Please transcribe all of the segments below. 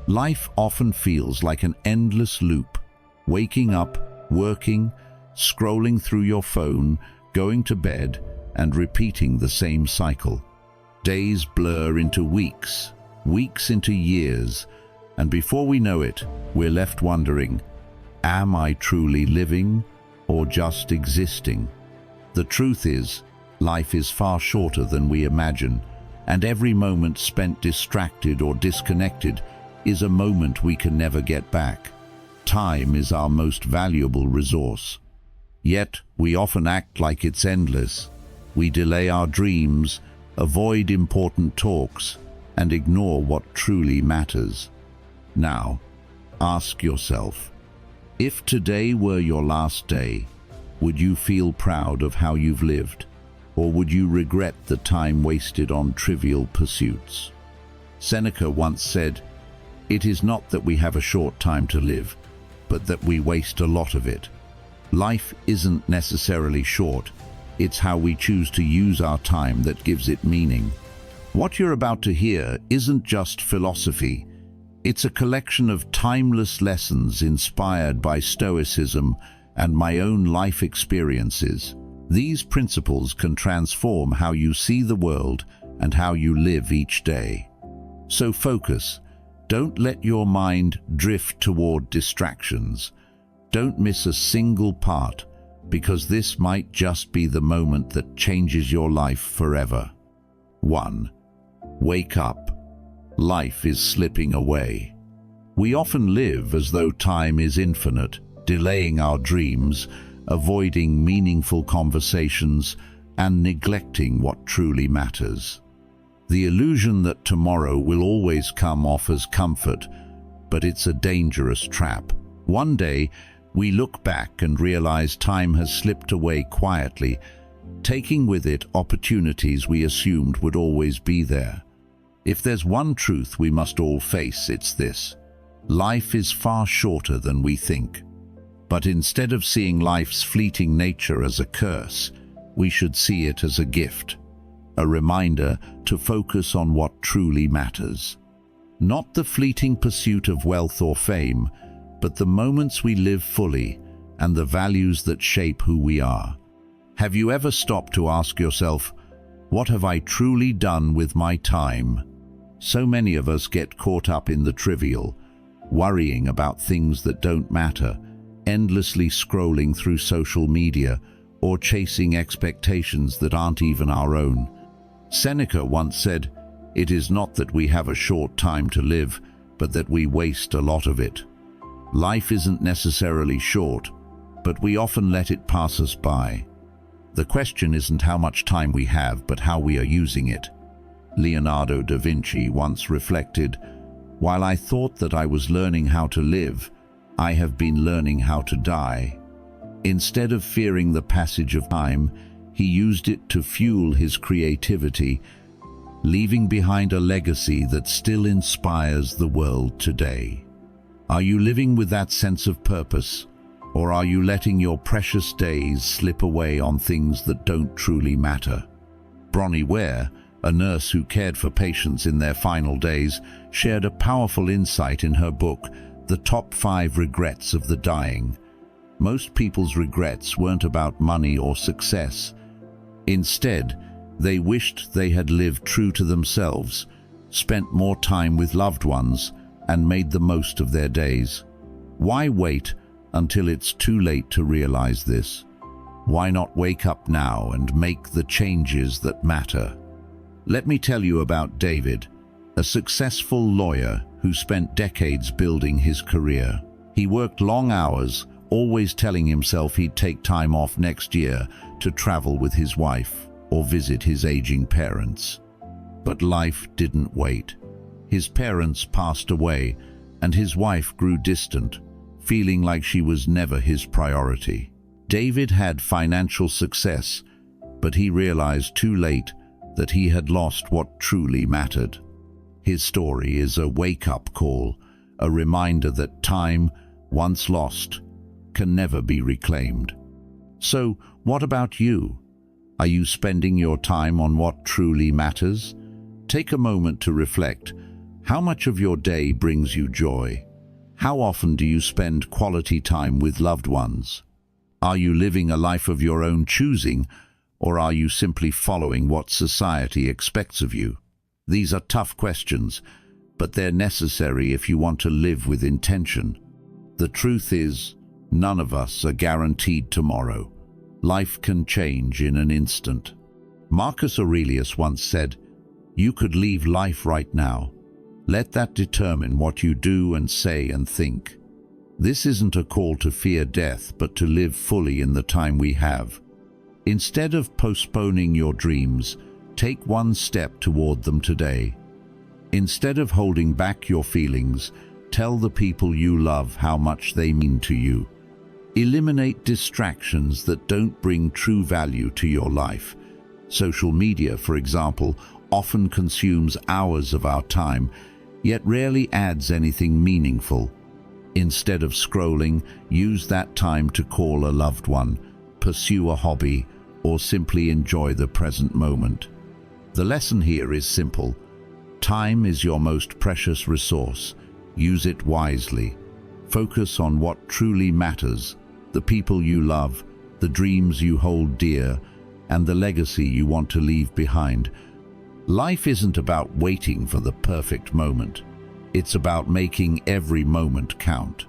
Life often feels like an endless loop. Waking up, working, scrolling through your phone, going to bed, and repeating the same cycle. Days blur into weeks, weeks into years, and before we know it, we're left wondering, am I truly living or just existing? The truth is, life is far shorter than we imagine, and every moment spent distracted or disconnected is a moment we can never get back. Time is our most valuable resource. Yet, we often act like it's endless. We delay our dreams, avoid important talks, and ignore what truly matters. Now, ask yourself, if today were your last day, would you feel proud of how you've lived, or would you regret the time wasted on trivial pursuits? Seneca once said, "It is not that we have a short time to live, but that we waste a lot of it." Life isn't necessarily short, it's how we choose to use our time that gives it meaning. What you're about to hear isn't just philosophy, it's a collection of timeless lessons inspired by Stoicism and my own life experiences. These principles can transform how you see the world and how you live each day. So focus. Don't let your mind drift toward distractions. Don't miss a single part, because this might just be the moment that changes your life forever. 1. Wake up. Life is slipping away. We often live as though time is infinite, delaying our dreams, avoiding meaningful conversations, and neglecting what truly matters. The illusion that tomorrow will always come offers comfort, but it's a dangerous trap. One day, we look back and realize time has slipped away quietly, taking with it opportunities we assumed would always be there. If there's one truth we must all face, it's this: life is far shorter than we think. But instead of seeing life's fleeting nature as a curse, we should see it as a gift, a reminder to focus on what truly matters. Not the fleeting pursuit of wealth or fame, but the moments we live fully and the values that shape who we are. Have you ever stopped to ask yourself, what have I truly done with my time? So many of us get caught up in the trivial, worrying about things that don't matter, endlessly scrolling through social media or chasing expectations that aren't even our own. Seneca once said, "It is not that we have a short time to live, but that we waste a lot of it." Life isn't necessarily short, but we often let it pass us by. The question isn't how much time we have, but how we are using it. Leonardo da Vinci once reflected, "While I thought that I was learning how to live, I have been learning how to die." Instead of fearing the passage of time, he used it to fuel his creativity, leaving behind a legacy that still inspires the world today. Are you living with that sense of purpose, or are you letting your precious days slip away on things that don't truly matter? Bronnie Ware, a nurse who cared for patients in their final days, shared a powerful insight in her book, The Top 5 Regrets of the Dying. Most people's regrets weren't about money or success. Instead, they wished they had lived true to themselves, spent more time with loved ones, and made the most of their days. Why wait until it's too late to realize this? Why not wake up now and make the changes that matter? Let me tell you about David, a successful lawyer who spent decades building his career. He worked long hours, always telling himself he'd take time off next year to travel with his wife or visit his aging parents. But life didn't wait. His parents passed away, and his wife grew distant, feeling like she was never his priority. David had financial success, but he realized too late that he had lost what truly mattered. His story is a wake-up call, a reminder that time, once lost, can never be reclaimed. So, what about you? Are you spending your time on what truly matters? Take a moment to reflect. How much of your day brings you joy? How often do you spend quality time with loved ones? Are you living a life of your own choosing, or are you simply following what society expects of you? These are tough questions, but they're necessary if you want to live with intention. The truth is, none of us are guaranteed tomorrow. Life can change in an instant. Marcus Aurelius once said, "You could leave life right now. Let that determine what you do and say and think." This isn't a call to fear death, but to live fully in the time we have. Instead of postponing your dreams, take one step toward them today. Instead of holding back your feelings, tell the people you love how much they mean to you. Eliminate distractions that don't bring true value to your life. Social media, for example, often consumes hours of our time, yet rarely adds anything meaningful. Instead of scrolling, use that time to call a loved one, pursue a hobby, or simply enjoy the present moment. The lesson here is simple. Time is your most precious resource. Use it wisely. Focus on what truly matters, the people you love, the dreams you hold dear, and the legacy you want to leave behind. Life isn't about waiting for the perfect moment. It's about making every moment count.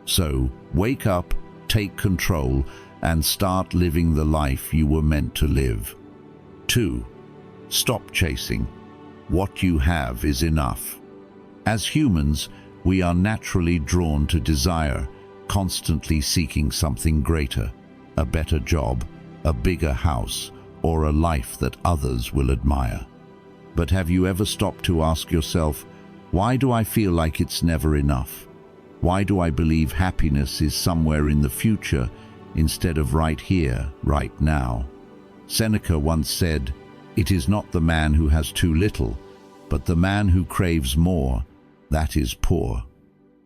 So, wake up, take control, and start living the life you were meant to live. 2. Stop chasing. What you have is enough. As humans, we are naturally drawn to desire, constantly seeking something greater, a better job, a bigger house, or a life that others will admire. But have you ever stopped to ask yourself, why do I feel like it's never enough? Why do I believe happiness is somewhere in the future instead of right here, right now? Seneca once said, "It is not the man who has too little, but the man who craves more, that is poor."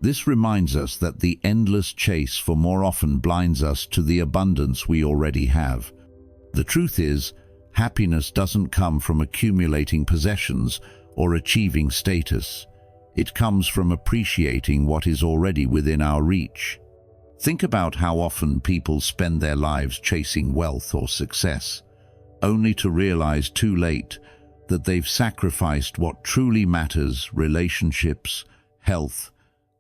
This reminds us that the endless chase for more often blinds us to the abundance we already have. The truth is, happiness doesn't come from accumulating possessions or achieving status. It comes from appreciating what is already within our reach. Think about how often people spend their lives chasing wealth or success, only to realize too late that they've sacrificed what truly matters: relationships, health,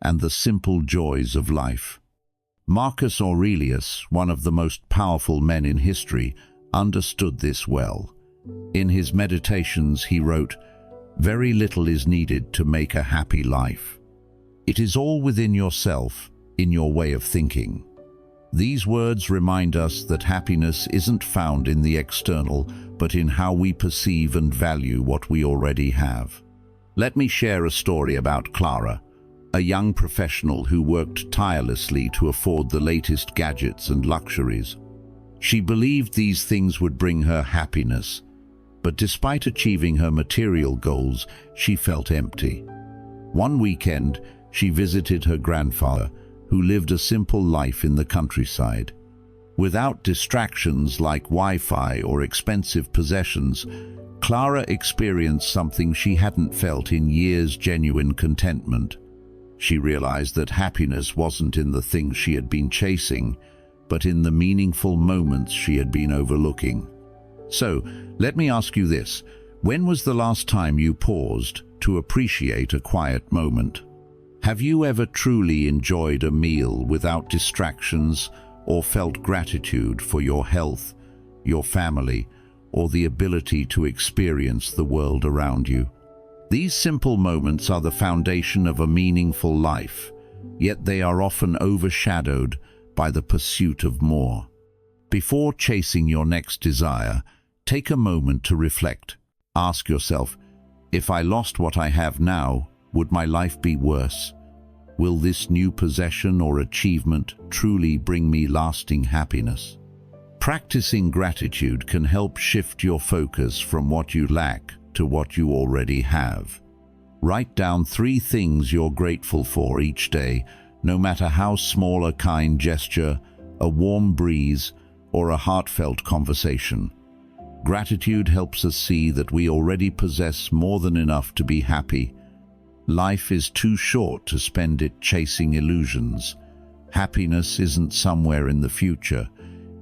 and the simple joys of life. Marcus Aurelius, one of the most powerful men in history, understood this well. In his Meditations, he wrote, "Very little is needed to make a happy life. It is all within yourself, in your way of thinking." These words remind us that happiness isn't found in the external, but in how we perceive and value what we already have. Let me share a story about Clara, a young professional who worked tirelessly to afford the latest gadgets and luxuries. She believed these things would bring her happiness, but despite achieving her material goals, she felt empty. One weekend, she visited her grandfather, who lived a simple life in the countryside. Without distractions like Wi-Fi or expensive possessions, Clara experienced something she hadn't felt in years: genuine contentment. She realized that happiness wasn't in the things she had been chasing, but in the meaningful moments she had been overlooking. So, let me ask you this: when was the last time you paused to appreciate a quiet moment? Have you ever truly enjoyed a meal without distractions, or felt gratitude for your health, your family, or the ability to experience the world around you? These simple moments are the foundation of a meaningful life, yet they are often overshadowed by the pursuit of more. Before chasing your next desire, take a moment to reflect. Ask yourself, if I lost what I have now, would my life be worse? Will this new possession or achievement truly bring me lasting happiness? Practicing gratitude can help shift your focus from what you lack to what you already have. Write down 3 things you're grateful for each day, no matter how small: a kind gesture, a warm breeze, or a heartfelt conversation. Gratitude helps us see that we already possess more than enough to be happy. Life is too short to spend it chasing illusions. Happiness isn't somewhere in the future.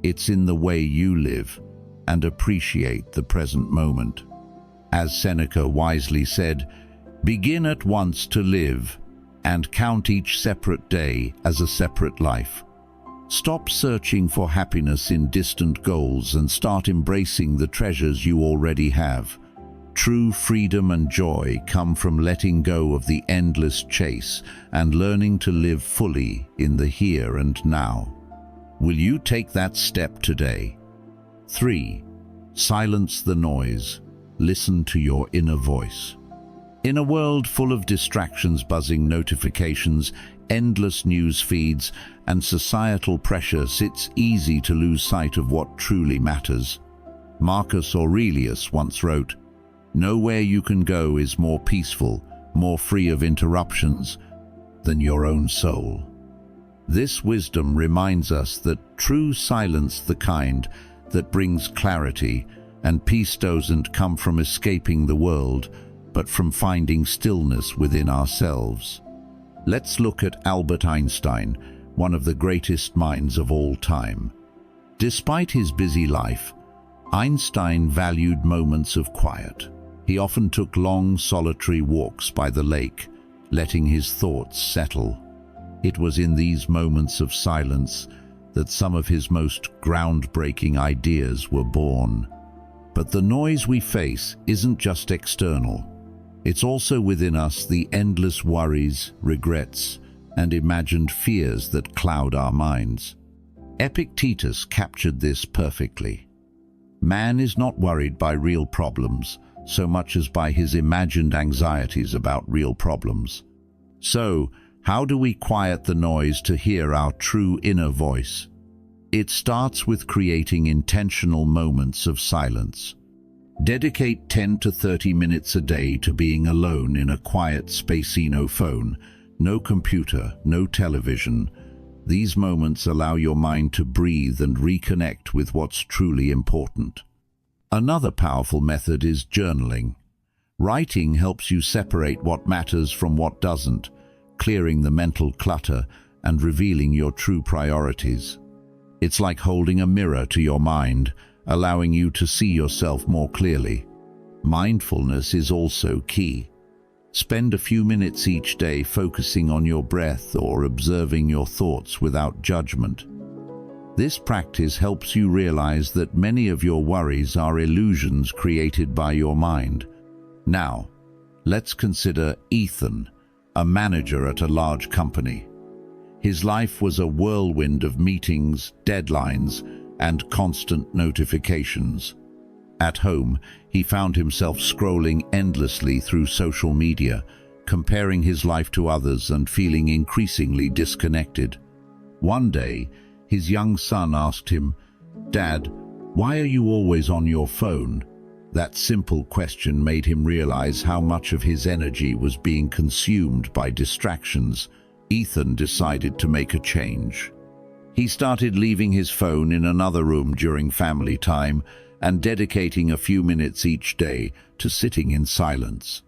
It's in the way you live and appreciate the present moment. As Seneca wisely said, "Begin at once to live and count each separate day as a separate life." Stop searching for happiness in distant goals and start embracing the treasures you already have. True freedom and joy come from letting go of the endless chase and learning to live fully in the here and now. Will you take that step today? 3. Silence the noise. Listen to your inner voice. In a world full of distractions, buzzing notifications, endless news feeds, and societal pressures, it's easy to lose sight of what truly matters. Marcus Aurelius once wrote, "Nowhere you can go is more peaceful, more free of interruptions than your own soul." This wisdom reminds us that true silence, the kind that brings clarity and peace, doesn't come from escaping the world, but from finding stillness within ourselves. Let's look at Albert Einstein, one of the greatest minds of all time. Despite his busy life, Einstein valued moments of quiet. He often took long, solitary walks by the lake, letting his thoughts settle. It was in these moments of silence that some of his most groundbreaking ideas were born. But the noise we face isn't just external. It's also within us, the endless worries, regrets, and imagined fears that cloud our minds. Epictetus captured this perfectly. Man is not worried by real problems so much as by his imagined anxieties about real problems. So, how do we quiet the noise to hear our true inner voice? It starts with creating intentional moments of silence. Dedicate 10 to 30 minutes a day to being alone in a quiet space. No phone, no computer, no television. These moments allow your mind to breathe and reconnect with what's truly important. Another powerful method is journaling. Writing helps you separate what matters from what doesn't, clearing the mental clutter and revealing your true priorities. It's like holding a mirror to your mind, allowing you to see yourself more clearly. Mindfulness is also key. Spend a few minutes each day focusing on your breath or observing your thoughts without judgment. This practice helps you realize that many of your worries are illusions created by your mind. Now, let's consider Ethan, a manager at a large company. His life was a whirlwind of meetings, deadlines, and constant notifications. At home, he found himself scrolling endlessly through social media, comparing his life to others and feeling increasingly disconnected. One day, his young son asked him, "Dad, why are you always on your phone?" That simple question made him realize how much of his energy was being consumed by distractions. Ethan decided to make a change. He started leaving his phone in another room during family time and dedicating a few minutes each day to sitting in silence.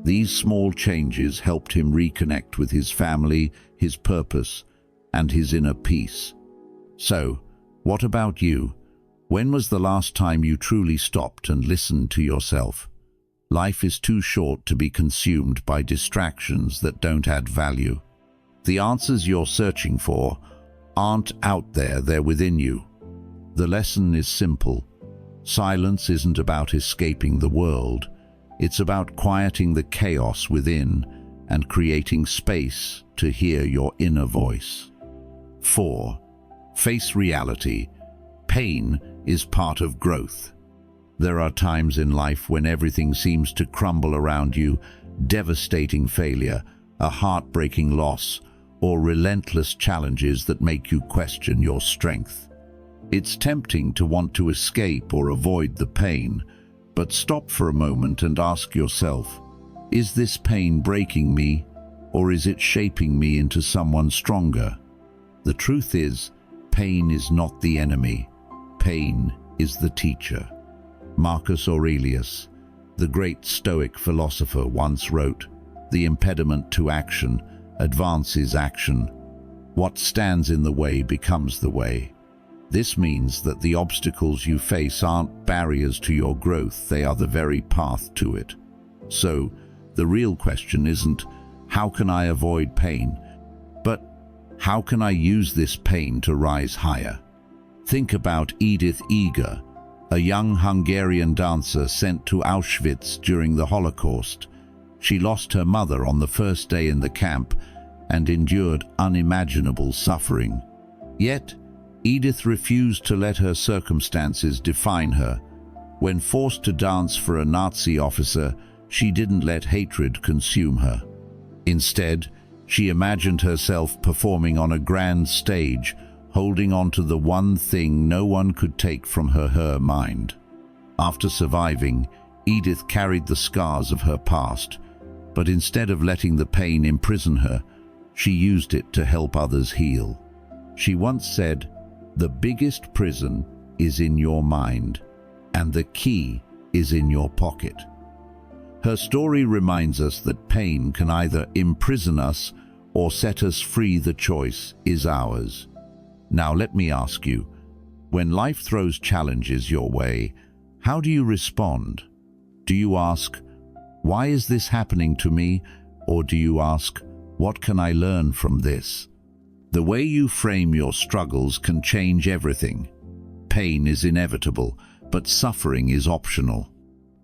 These small changes helped him reconnect with his family, his purpose, and his inner peace. So, what about you? When was the last time you truly stopped and listened to yourself? Life is too short to be consumed by distractions that don't add value. The answers you're searching for aren't out there, they're within you. The lesson is simple. Silence isn't about escaping the world. It's about quieting the chaos within and creating space to hear your inner voice. 4. Face reality. Pain is part of growth. There are times in life when everything seems to crumble around you, devastating failure, a heartbreaking loss, or relentless challenges that make you question your strength. It's tempting to want to escape or avoid the pain, but stop for a moment and ask yourself, is this pain breaking me, or is it shaping me into someone stronger? The truth is, pain is not the enemy. Pain is the teacher. Marcus Aurelius, the great Stoic philosopher, once wrote, The impediment to action advances action. What stands in the way becomes the way. This means that the obstacles you face aren't barriers to your growth, they are the very path to it. So, the real question isn't, how can I avoid pain? But, how can I use this pain to rise higher? Think about Edith Eger, a young Hungarian dancer sent to Auschwitz during the Holocaust. She lost her mother on the first day in the camp and endured unimaginable suffering. Yet, Edith refused to let her circumstances define her. When forced to dance for a Nazi officer, she didn't let hatred consume her. Instead, she imagined herself performing on a grand stage, holding on to the one thing no one could take from her mind. After surviving, Edith carried the scars of her past, but instead of letting the pain imprison her, she used it to help others heal. She once said, "The biggest prison is in your mind, and the key is in your pocket." Her story reminds us that pain can either imprison us or set us free. The choice is ours. Now let me ask you, when life throws challenges your way, how do you respond? Do you ask, "Why is this happening to me?" Or do you ask, "What can I learn from this?" The way you frame your struggles can change everything. Pain is inevitable, but suffering is optional.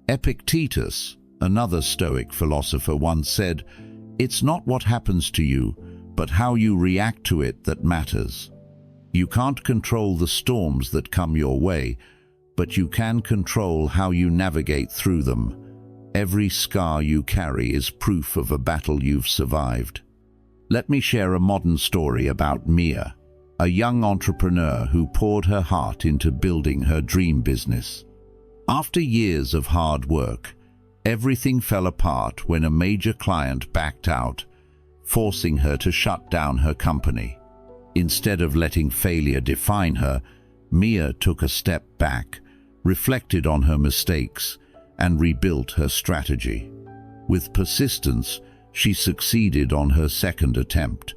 Epictetus, another Stoic philosopher, once said, "It's not what happens to you, but how you react to it that matters." You can't control the storms that come your way, but you can control how you navigate through them. Every scar you carry is proof of a battle you've survived. Let me share a modern story about Mia, a young entrepreneur who poured her heart into building her dream business. After years of hard work, everything fell apart when a major client backed out, forcing her to shut down her company. Instead of letting failure define her, Mia took a step back, reflected on her mistakes, and rebuilt her strategy. With persistence, she succeeded on her second attempt.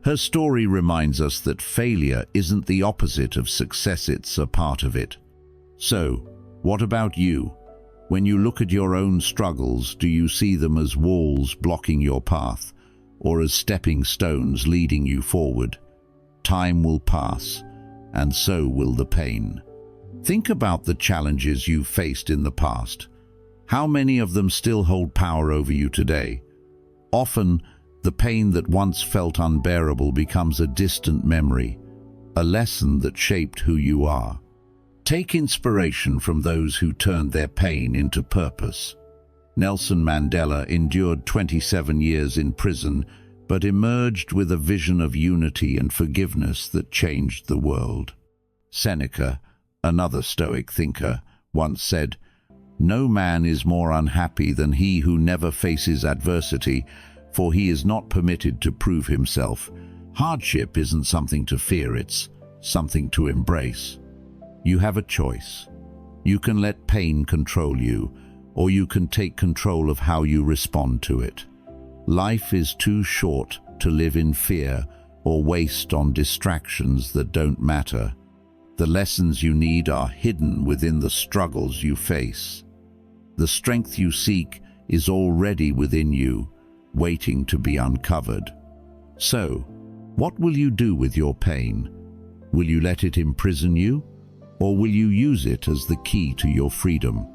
Her story reminds us that failure isn't the opposite of success, it's a part of it. So, what about you? When you look at your own struggles, do you see them as walls blocking your path, or as stepping stones leading you forward? Time will pass, and so will the pain. Think about the challenges you've faced in the past. How many of them still hold power over you today? Often, the pain that once felt unbearable becomes a distant memory, a lesson that shaped who you are. Take inspiration from those who turned their pain into purpose. Nelson Mandela endured 27 years in prison, but emerged with a vision of unity and forgiveness that changed the world. Seneca, another Stoic thinker, once said, "No man is more unhappy than he who never faces adversity, for he is not permitted to prove himself." Hardship isn't something to fear, it's something to embrace. You have a choice. You can let pain control you, or you can take control of how you respond to it. Life is too short to live in fear or waste on distractions that don't matter. The lessons you need are hidden within the struggles you face. The strength you seek is already within you, waiting to be uncovered. So, what will you do with your pain? Will you let it imprison you, or will you use it as the key to your freedom?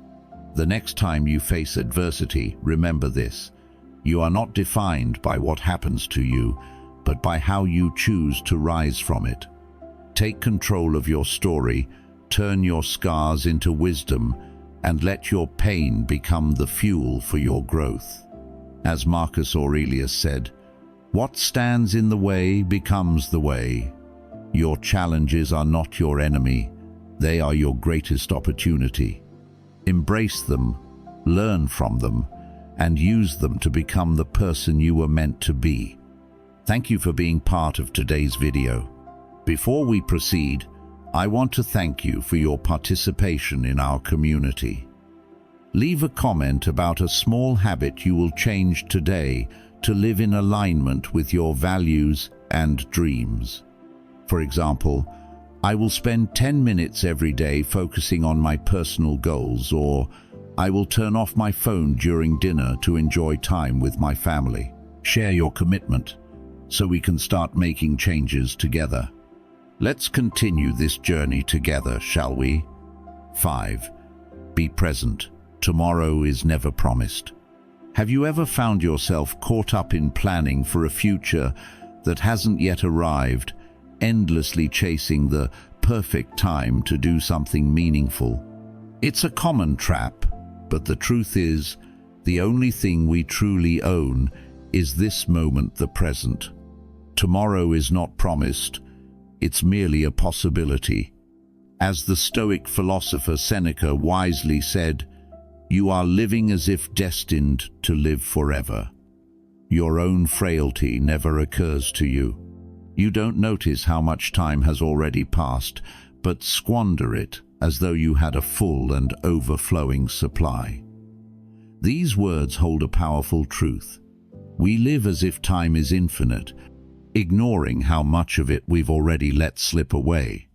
The next time you face adversity, remember this: you are not defined by what happens to you, but by how you choose to rise from it. Take control of your story, turn your scars into wisdom, and let your pain become the fuel for your growth. As Marcus Aurelius said, "What stands in the way becomes the way." Your challenges are not your enemy, they are your greatest opportunity. Embrace them, learn from them, and use them to become the person you were meant to be. Thank you for being part of today's video. Before we proceed, I want to thank you for your participation in our community. Leave a comment about a small habit you will change today to live in alignment with your values and dreams. For example, I will spend 10 minutes every day focusing on my personal goals, or I will turn off my phone during dinner to enjoy time with my family. Share your commitment so we can start making changes together. Let's continue this journey together, shall we? 5. Be present. Tomorrow is never promised. Have you ever found yourself caught up in planning for a future that hasn't yet arrived, endlessly chasing the perfect time to do something meaningful? It's a common trap, but the truth is, the only thing we truly own is this moment, the present. Tomorrow is not promised, it's merely a possibility. As the Stoic philosopher Seneca wisely said, "You are living as if destined to live forever." Your own frailty never occurs to you. You don't notice how much time has already passed, but squander it as though you had a full and overflowing supply. These words hold a powerful truth. We live as if time is infinite, ignoring how much of it we've already let slip away.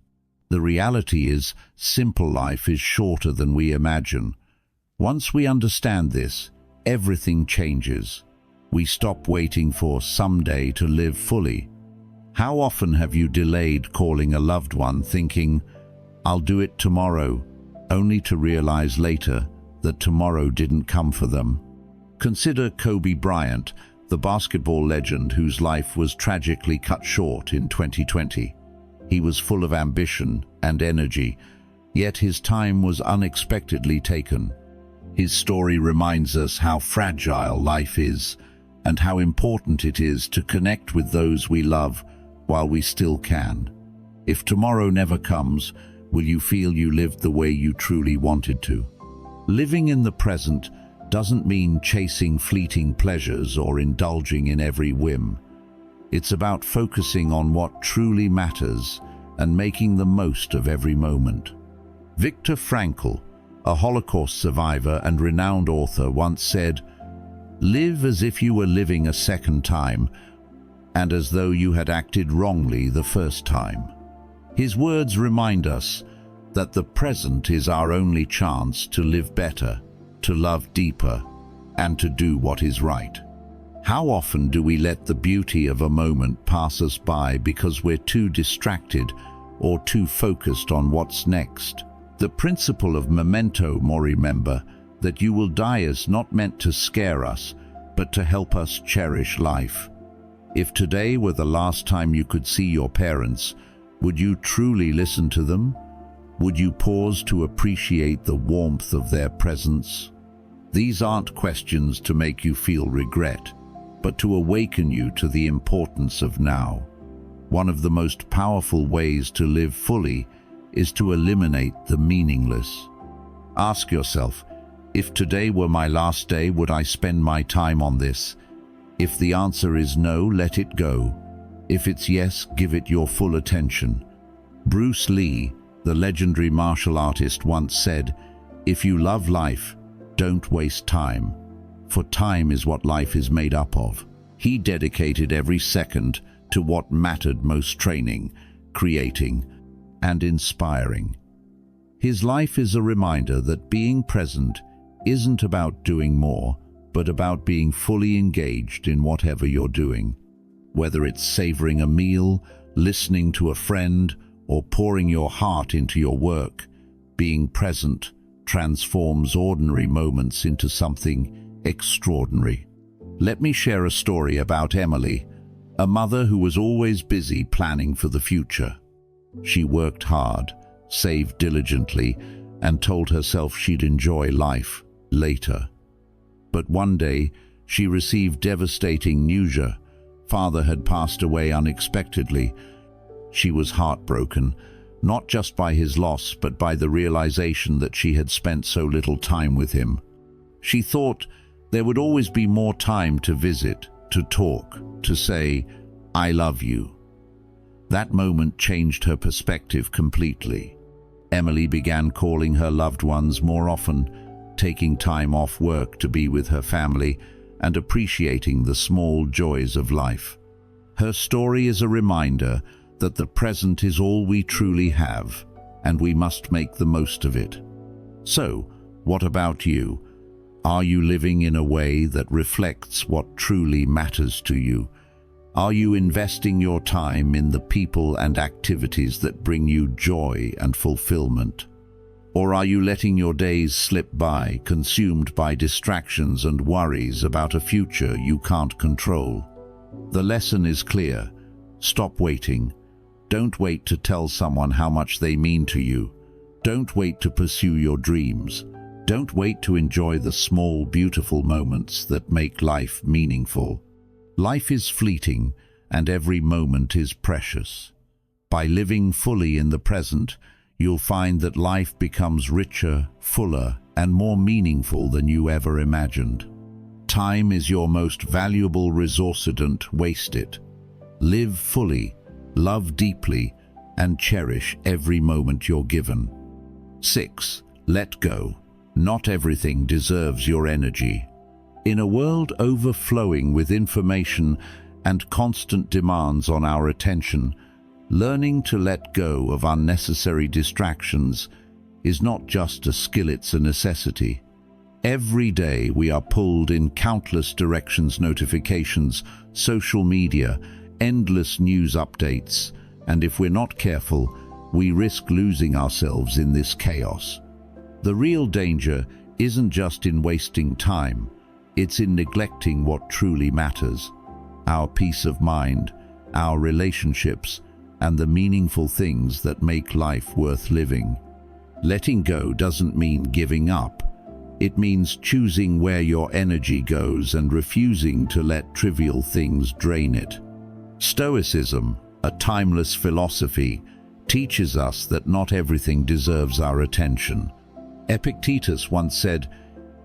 The reality is, simple life is shorter than we imagine. Once we understand this, everything changes. We stop waiting for someday to live fully. How often have you delayed calling a loved one thinking, "I'll do it tomorrow," only to realize later that tomorrow didn't come for them? Consider Kobe Bryant, the basketball legend whose life was tragically cut short in 2020. He was full of ambition and energy, yet his time was unexpectedly taken. His story reminds us how fragile life is and how important it is to connect with those we love while we still can. If tomorrow never comes, will you feel you lived the way you truly wanted to? Living in the present doesn't mean chasing fleeting pleasures or indulging in every whim. It's about focusing on what truly matters and making the most of every moment. Viktor Frankl, a Holocaust survivor and renowned author, once said, "Live as if you were living a second time, and as though you had acted wrongly the first time." His words remind us that the present is our only chance to live better, to love deeper, and to do what is right. How often do we let the beauty of a moment pass us by because we're too distracted or too focused on what's next? The principle of memento mori, remember that you will die, is not meant to scare us, but to help us cherish life. If today were the last time you could see your parents, would you truly listen to them? Would you pause to appreciate the warmth of their presence? These aren't questions to make you feel regret, but to awaken you to the importance of now. One of the most powerful ways to live fully is to eliminate the meaningless. Ask yourself, if today were my last day, would I spend my time on this? If the answer is no, let it go. If it's yes, give it your full attention. Bruce Lee, the legendary martial artist, once said, "If you love life, don't waste time, for time is what life is made up of." He dedicated every second to what mattered most: training, creating, and inspiring. His life is a reminder that being present isn't about doing more, but about being fully engaged in whatever you're doing. Whether it's savoring a meal, listening to a friend, or pouring your heart into your work, being present transforms ordinary moments into something extraordinary. Let me share a story about Emily, a mother who was always busy planning for the future. She worked hard, saved diligently, and told herself she'd enjoy life later. But one day, she received devastating news. Her father had passed away unexpectedly. She was heartbroken, not just by his loss, but by the realization that she had spent so little time with him. She thought there would always be more time to visit, to talk, to say, "I love you." That moment changed her perspective completely. Emily began calling her loved ones more often, taking time off work to be with her family and appreciating the small joys of life. Her story is a reminder that the present is all we truly have, and we must make the most of it. So, what about you? Are you living in a way that reflects what truly matters to you? Are you investing your time in the people and activities that bring you joy and fulfillment? Or are you letting your days slip by, consumed by distractions and worries about a future you can't control? The lesson is clear. Stop waiting. Don't wait to tell someone how much they mean to you. Don't wait to pursue your dreams. Don't wait to enjoy the small, beautiful moments that make life meaningful. Life is fleeting, and every moment is precious. By living fully in the present, you'll find that life becomes richer, fuller, and more meaningful than you ever imagined. Time is your most valuable resource. Don't waste it. Live fully, love deeply, and cherish every moment you're given. 6. Let go. Not everything deserves your energy. In a world overflowing with information and constant demands on our attention, learning to let go of unnecessary distractions is not just a skill, it's a necessity. Every day we are pulled in countless directions: notifications, social media, endless news updates, and if we're not careful, we risk losing ourselves in this chaos. The real danger isn't just in wasting time, it's in neglecting what truly matters: our peace of mind, our relationships, and the meaningful things that make life worth living. Letting go doesn't mean giving up. It means choosing where your energy goes and refusing to let trivial things drain it. Stoicism, a timeless philosophy, teaches us that not everything deserves our attention. Epictetus once said,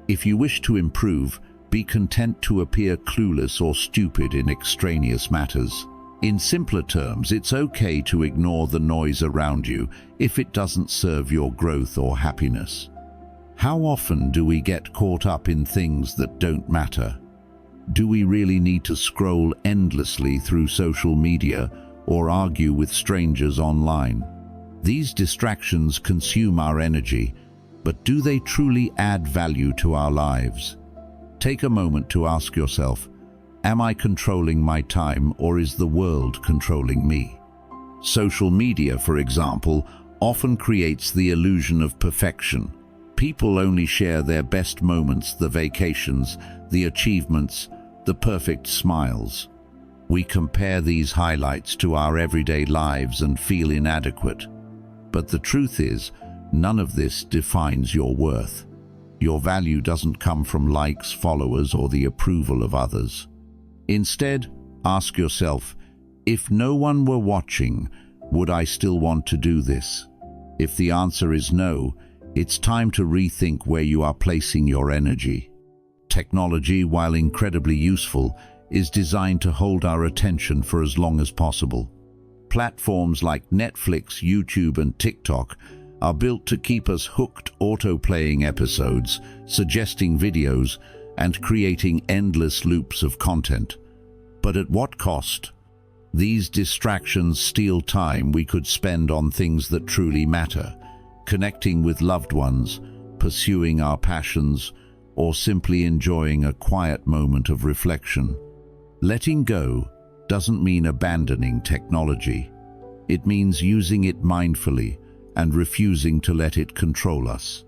"If you wish to improve, be content to appear clueless or stupid in extraneous matters." In simpler terms, it's okay to ignore the noise around you if it doesn't serve your growth or happiness. How often do we get caught up in things that don't matter? Do we really need to scroll endlessly through social media or argue with strangers online? These distractions consume our energy, but do they truly add value to our lives? Take a moment to ask yourself, am I controlling my time, or is the world controlling me? Social media, for example, often creates the illusion of perfection. People only share their best moments, the vacations, the achievements, the perfect smiles. We compare these highlights to our everyday lives and feel inadequate. But the truth is, none of this defines your worth. Your value doesn't come from likes, followers, or the approval of others. Instead, ask yourself, if no one were watching, would I still want to do this? If the answer is no, it's time to rethink where you are placing your energy. Technology, while incredibly useful, is designed to hold our attention for as long as possible. Platforms like Netflix, YouTube, and TikTok are built to keep us hooked, auto-playing episodes, suggesting videos, and creating endless loops of content. But at what cost? These distractions steal time we could spend on things that truly matter, connecting with loved ones, pursuing our passions, or simply enjoying a quiet moment of reflection. Letting go doesn't mean abandoning technology. It means using it mindfully and refusing to let it control us.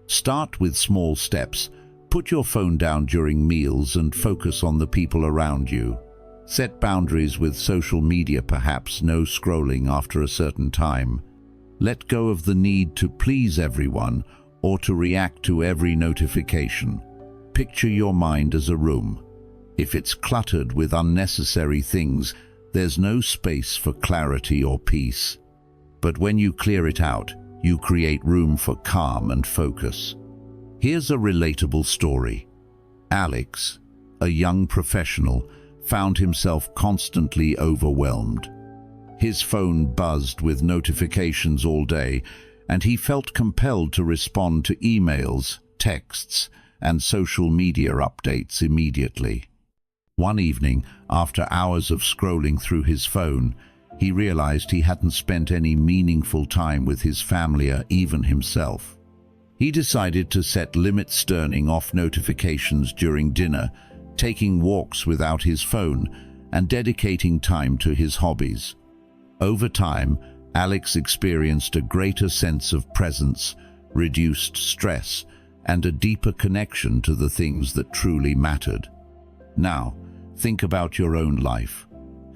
Start with small steps. Put your phone down during meals and focus on the people around you. Set boundaries with social media, perhaps no scrolling after a certain time. Let go of the need to please everyone or to react to every notification. Picture your mind as a room. If it's cluttered with unnecessary things, there's no space for clarity or peace. But when you clear it out, you create room for calm and focus. Here's a relatable story. Alex, a young professional, found himself constantly overwhelmed. His phone buzzed with notifications all day, and he felt compelled to respond to emails, texts, and social media updates immediately. One evening, after hours of scrolling through his phone, he realized he hadn't spent any meaningful time with his family or even himself. He decided to set limits, turning off notifications during dinner, taking walks without his phone, and dedicating time to his hobbies. Over time, Alex experienced a greater sense of presence, reduced stress, and a deeper connection to the things that truly mattered. Now, think about your own life.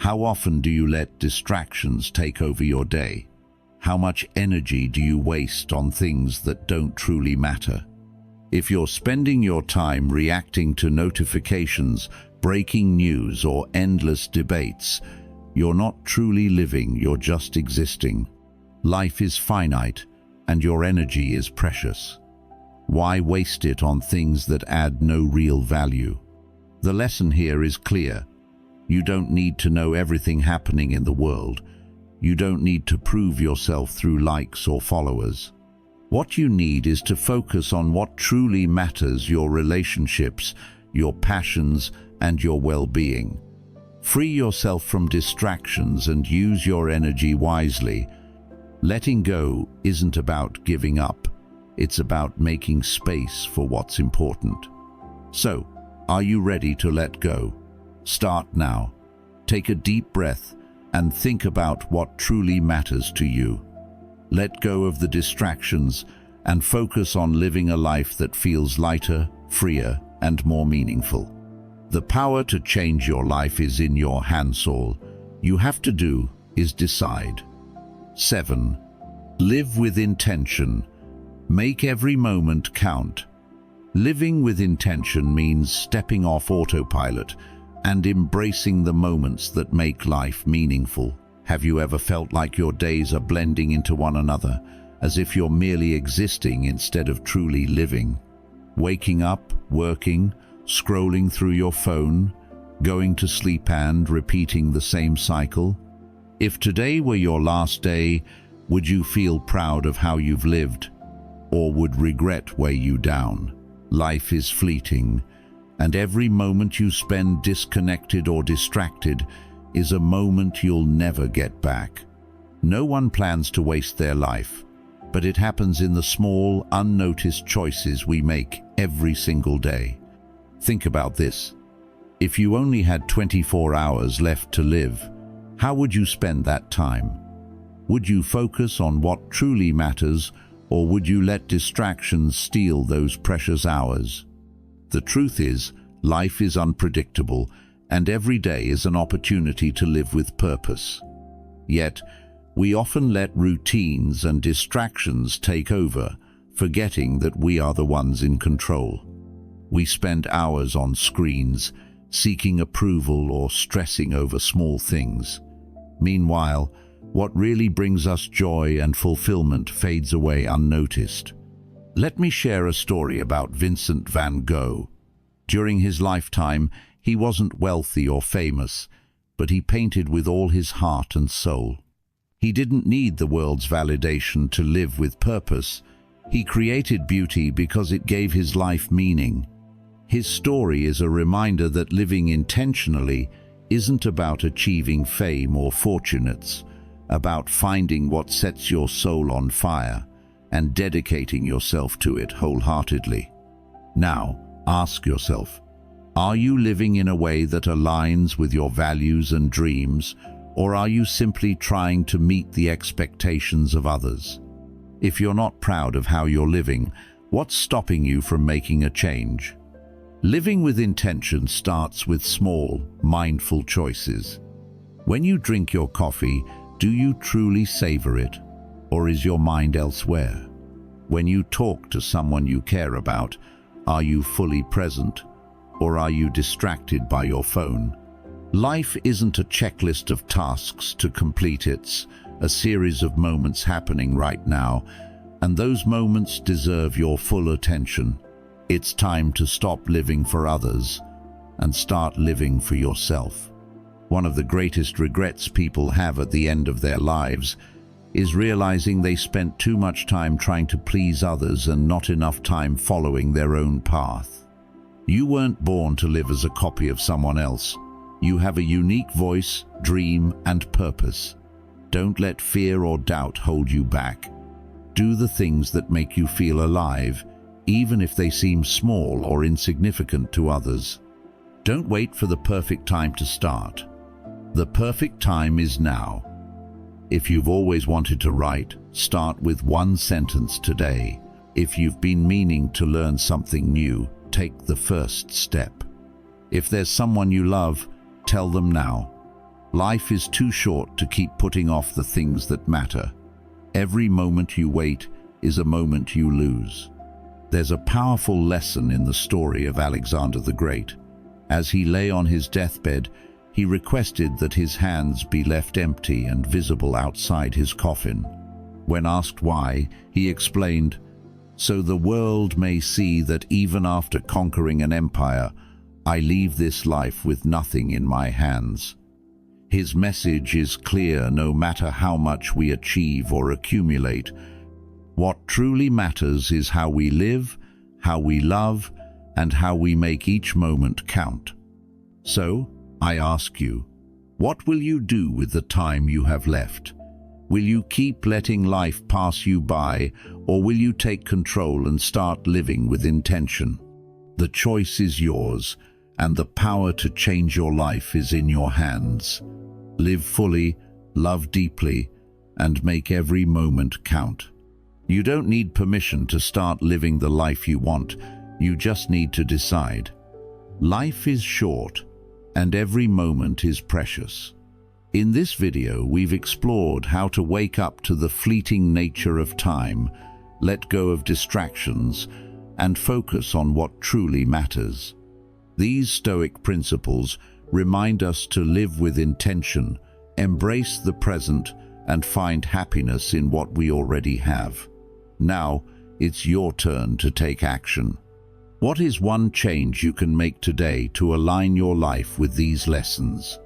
How often do you let distractions take over your day? How much energy do you waste on things that don't truly matter? If you're spending your time reacting to notifications, breaking news, or endless debates, you're not truly living, you're just existing. Life is finite, and your energy is precious. Why waste it on things that add no real value? The lesson here is clear. You don't need to know everything happening in the world. You don't need to prove yourself through likes or followers. What you need is to focus on what truly matters: your relationships, your passions, and your well-being. Free yourself from distractions and use your energy wisely. Letting go isn't about giving up. It's about making space for what's important. So, are you ready to let go? Start now. Take a deep breath and think about what truly matters to you. Let go of the distractions and focus on living a life that feels lighter, freer, and more meaningful. The power to change your life is in your hands. All you have to do is decide. 7. Live with intention. Make every moment count. Living with intention means stepping off autopilot and embracing the moments that make life meaningful. Have you ever felt like your days are blending into one another, as if you're merely existing instead of truly living? Waking up, working, scrolling through your phone, going to sleep and repeating the same cycle? If today were your last day, would you feel proud of how you've lived, or would regret weigh you down? Life is fleeting, and every moment you spend disconnected or distracted is a moment you'll never get back. No one plans to waste their life, but it happens in the small, unnoticed choices we make every single day. Think about this. If you only had 24 hours left to live, how would you spend that time? Would you focus on what truly matters, or would you let distractions steal those precious hours? The truth is, life is unpredictable, and every day is an opportunity to live with purpose. Yet, we often let routines and distractions take over, forgetting that we are the ones in control. We spend hours on screens, seeking approval or stressing over small things. Meanwhile, what really brings us joy and fulfillment fades away unnoticed. Let me share a story about Vincent van Gogh. During his lifetime, he wasn't wealthy or famous, but he painted with all his heart and soul. He didn't need the world's validation to live with purpose. He created beauty because it gave his life meaning. His story is a reminder that living intentionally isn't about achieving fame or fortune. It's about finding what sets your soul on fire and dedicating yourself to it wholeheartedly. Now, ask yourself, are you living in a way that aligns with your values and dreams, or are you simply trying to meet the expectations of others? If you're not proud of how you're living, what's stopping you from making a change? Living with intention starts with small, mindful choices. When you drink your coffee, do you truly savor it, or is your mind elsewhere? When you talk to someone you care about, are you fully present, or are you distracted by your phone? Life isn't a checklist of tasks to complete. It's a series of moments happening right now, and those moments deserve your full attention. It's time to stop living for others and start living for yourself. One of the greatest regrets people have at the end of their lives is realizing they spent too much time trying to please others and not enough time following their own path. You weren't born to live as a copy of someone else. You have a unique voice, dream, and purpose. Don't let fear or doubt hold you back. Do the things that make you feel alive, even if they seem small or insignificant to others. Don't wait for the perfect time to start. The perfect time is now. If you've always wanted to write, start with one sentence today. If you've been meaning to learn something new, take the first step. If there's someone you love, tell them now. Life is too short to keep putting off the things that matter. Every moment you wait is a moment you lose. There's a powerful lesson in the story of Alexander the Great. As he lay on his deathbed, he requested that his hands be left empty and visible outside his coffin. When asked why, he explained, "So the world may see that even after conquering an empire, I leave this life with nothing in my hands." His message is clear: no matter how much we achieve or accumulate, what truly matters is how we live, how we love, and how we make each moment count. So, I ask you, what will you do with the time you have left? Will you keep letting life pass you by, or will you take control and start living with intention? The choice is yours, and the power to change your life is in your hands. Live fully, love deeply, and make every moment count. You don't need permission to start living the life you want. You just need to decide. Life is short, and every moment is precious. In this video, we've explored how to wake up to the fleeting nature of time, let go of distractions, and focus on what truly matters. These Stoic principles remind us to live with intention, embrace the present, and find happiness in what we already have. Now, it's your turn to take action. What is one change you can make today to align your life with these lessons?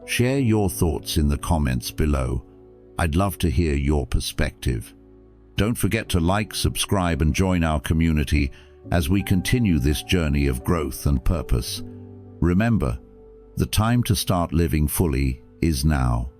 Share your thoughts in the comments below. I'd love to hear your perspective. Don't forget to like, subscribe, and join our community as we continue this journey of growth and purpose. Remember, the time to start living fully is now.